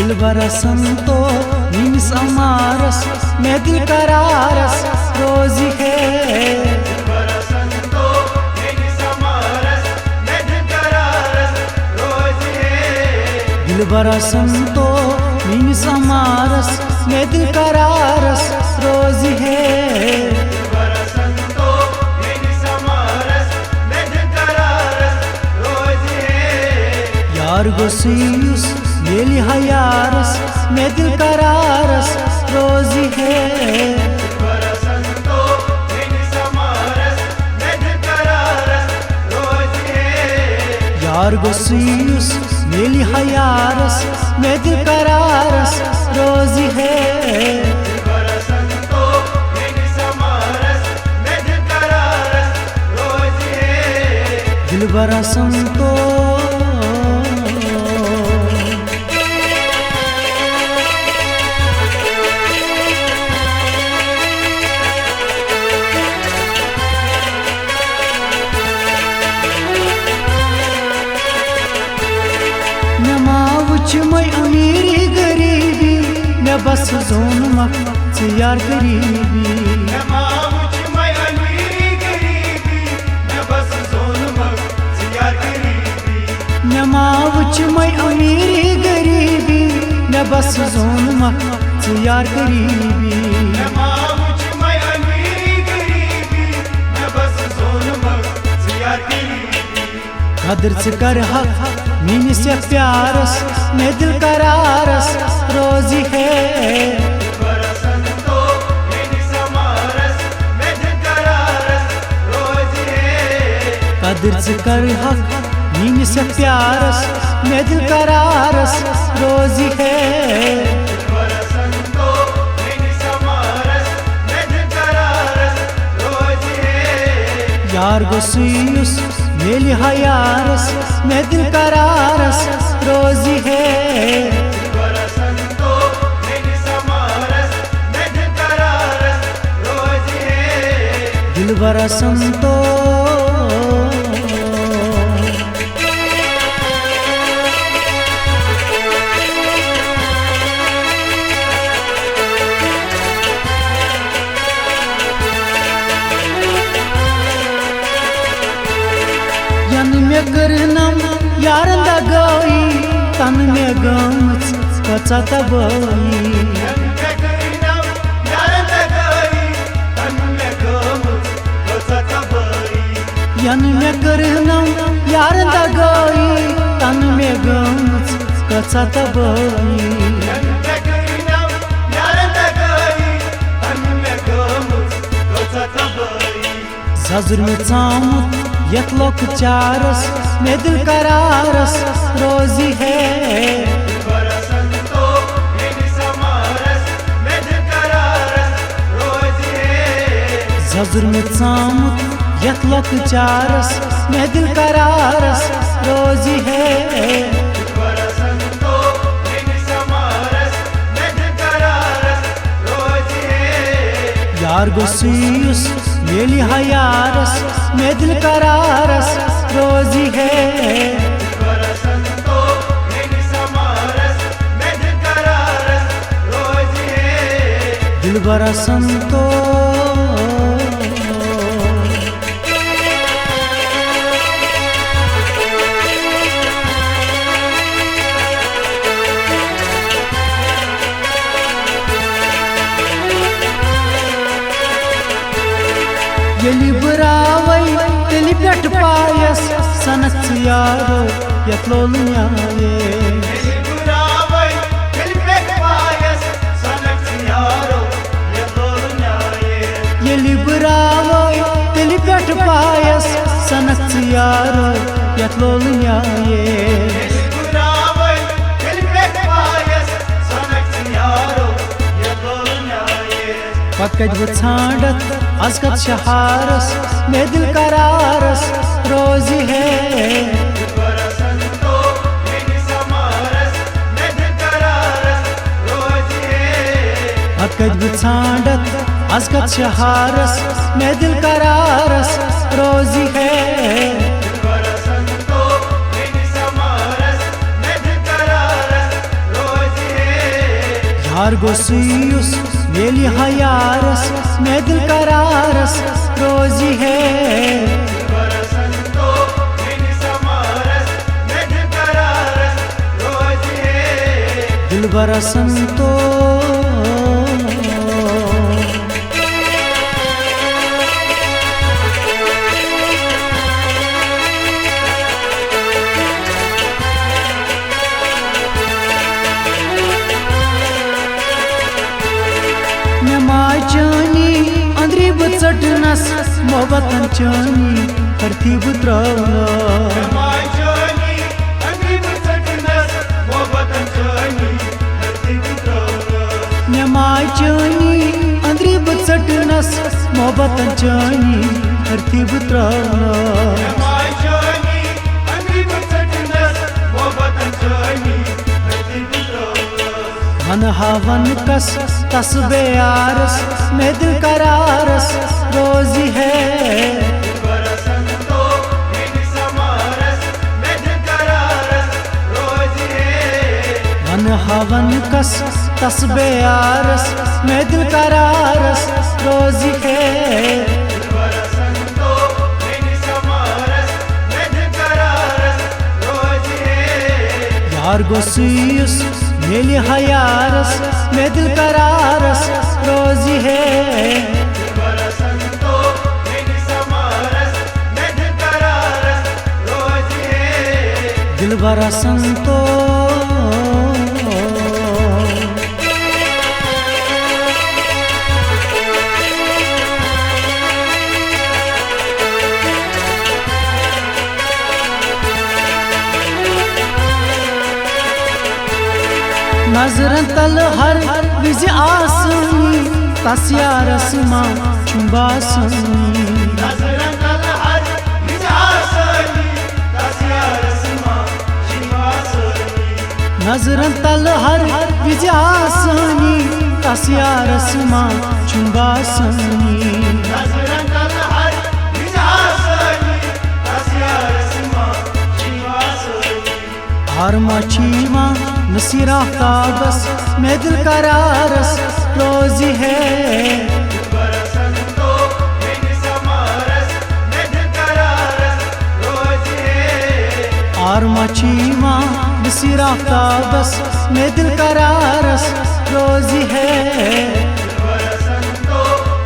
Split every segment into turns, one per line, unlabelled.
दिलबर संतो मीनिस अमारस मैं दिल करारस रोजी है।
दिलबर संतो मीनिस अमारस मैं दिल करारस रोजी है।
दिलबर संतो मीनिस अमारस मैं दिल करारस रोजी है।
दिलबर संतो मीनिस अमारस मैं दिल करारस रोजी है।
यार गोसियुस येली हयारस मैं दिल करारस रोजी है।
दिलबर संतो मीनिस अमारस मैं दिल करारस रोजी है।
यार गोसियुस येली हयारस मैं दिल करारस रोजी है।
दिलबर संतो मीनिस अमारस मैं दिल करारस रोजी है।
दिलबर संतो मैं अमीरी गरीबी मैं बस जोन मक यार गरीबी।
मैं अमीरी गरीबी मैं बस जोन मक यार गरीबी।
मैं अमीरी गरीबी मैं बस जोन मक यार गरीबी।
मैं अमीरी गरीबी मैं बस जोन मक यार गरीबी।
कदर से कर हक मीनी से प्यारस मैं दिल करारस रोजी है।
दिलबर संतो मीनिस अमारस मैं दिल करारस रोजी है।
कदर से कर हक मीनी से प्यारस मैं दिल करारस रोजी है।
दिलबर संतो मीनिस अमारस मैं दिल करारस रोजी है।
यार गोसियुस येली हयारस मैं दिल करारस रोजी है।
दिलबर संतो मीनिस अमारस मैं दिल करारस रोजी है।
दिलबर संतो मे करनम यारन दगाई तन में गमच कचा तबाई। यन मे करनम यारन दगाई तन में गमच कचा तबाई। जजुर में चामुत यत लोक चारस मैं दिल करारस रोजी है।
दिलबर संतो मीनिस अमारस मैं दिल करारस रोजी है।
जजुर में चामुत यत लोक चारस मैं दिल करारस रोजी है।
दिलबर संतो मीनिस अमारस मैं दिल करारस रोजी है।
यार गोसियुस येली हयारस मैं दिल करारस रोजी है।
दिलबर संतो मीनिस अमारस मैं दिल करारस रोजी है।
दिलबर संतो येली बुरावई तेली पेट पायस सनत यारो यतलोल न्याये।
येली बुरावई तेली पेट पायस सनत यारो यतलोल न्याये।
येली बुरावई तेली पेट पायस सनत यारो यतलोल न्याये।
येली बुरावई तेली पेट पायस सनत यारो यतलोल न्याये।
पकड़ वो छांडत अजकत शहारस मैं दिल करारस रोजी है।
दिलबर संतो मीनिस अमारस मैं दिल करारस रोजी है।
पकड़ वो छांडत अजकत शहारस मैं दिल करारस रोजी है।
दिलबर संतो मीनिस अमारस मैं दिल करारस रोजी
यार गोसियुस मेली हयारस में दिल करारस रोजी है
बरसंतो मेरी समारस में दिल करारस रोज है
दिल बरसंतो चनी अंदरी बचटनस मोहब्बतन चनी तरतीब त्रवना
माचनी अंदरी बचटनस मोहब्बतन चनी तरतीब त्रवना
नमाय चनी अंदरी बचटनस मोहब्बतन चनी तरतीब त्रवना
माचनी अंदरी बचटनस मोहब्बतन चनी तरतीब त्रवना
मन हवन कस तस्बे आरस में दिल करारस रोजी है
बरसंतो मेरी समारस में दिल करारस रोज है
मन हवन कस तस्बे आरस में दिल करारस रोजी है
बरसंतो मेरी समारस में दिल करारस रोज है
यार गोसियुस मेली हयारस में दिल करारस रोजी है
बरसंतो मेरी समारस में दिल करारस रोज है
दिल बरसंतो नजरन तल हर विज आसनी तसिया रस्मा चुंबासनी
नजरन तल हर विज आसनी तसिया रस्मा चुंबासनी
नजरन तल हर विज आसनी तसिया रस्मा चुंबासनी
नजरन तल हर विज आसनी तसिया रस्मा चुंबासनी
हर मचीमा नसीरा काबस में दिल करारस रोजी है
बरसंतो मेरी समारस में दिल करारस रोज है
और मचीमा नसीरा काबस में दिल करारस रोजी है
बरसंतो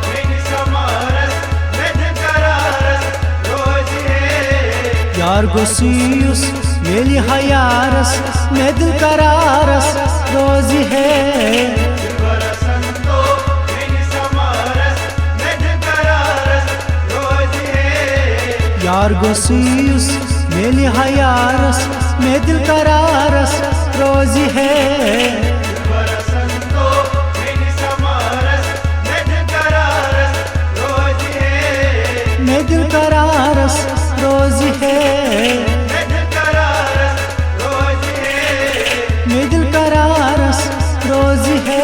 मेरी समारस में दिल करारस रोज है
यार गोसियुस मेली हयारस में दिल करारस रोजी है
बरसंतो मेरी समारस में दिल करारस रोज है
यार गोसियुस मेली हयारस में दिल करारस रोजी है
बरसंतो मेरी समारस में दिल करारस रोज है
में दिल करारस रोजी है
में दिल करारस रोज है
में दिल करारस रोजी है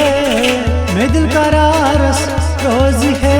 में दिल करारस रोजी है